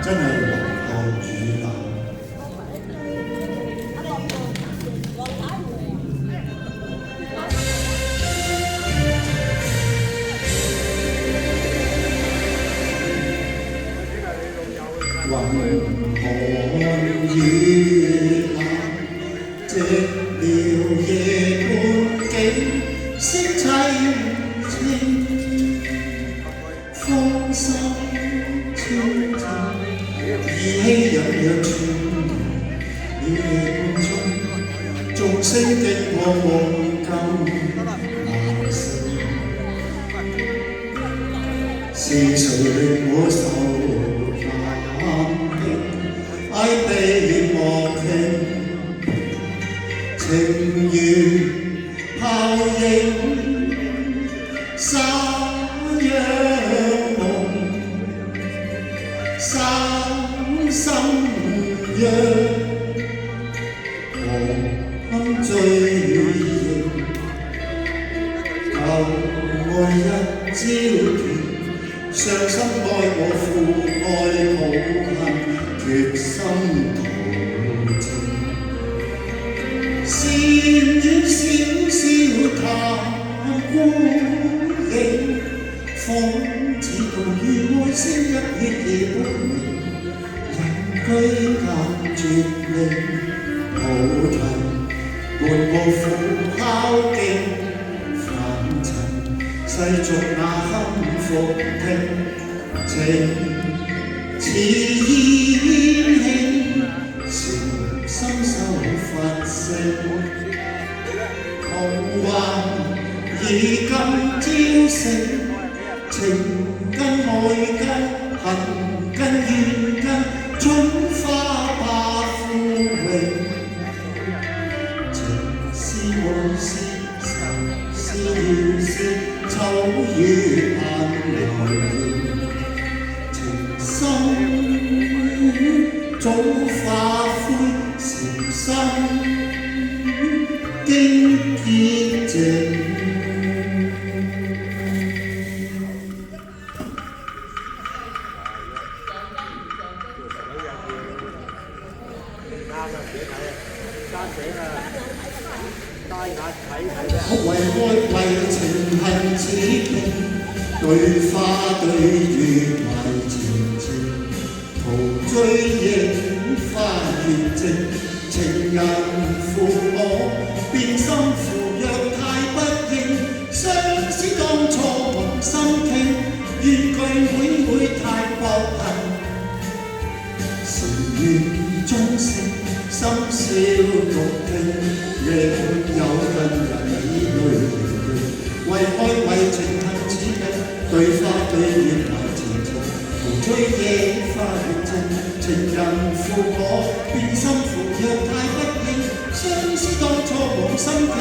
真係皇后與男。雲寒雨冷，寂寥夜半景，色凄清，風心清靜，依稀隱約傳了夜半中，眾聲經過夢舊難成，是誰令我受？愛被忘停，情如泡影，灑讓夢，三心若何醉認，舊愛一朝斷，傷心愛我負愛抱恨。決心途程，禪院小小談孤影，仿似道如愛聲一夜夜不明，人居間絕命，菩提伴我苦敲擊，凡塵世俗那堪服聽情。似煙輕，禪心修法性，夢幻已今朝醒，情根愛根恨根怨根，春花把枯榮，情是愛是愁是怨是秋雨盼來早化灰，禪心經潔淨。為愛為情恨似冰，對花對月為前程。途追影花月靜，情人負我，變心負若太不應。相思當初夢心傾，怨句每太薄恨。禪院中聲，深宵獨聽，夜半有近人以淚凝。為愛為情恨似冰，對花對月為前程。途追影花月靜，情人負我，變心負若太不應。相思當初夢心傾。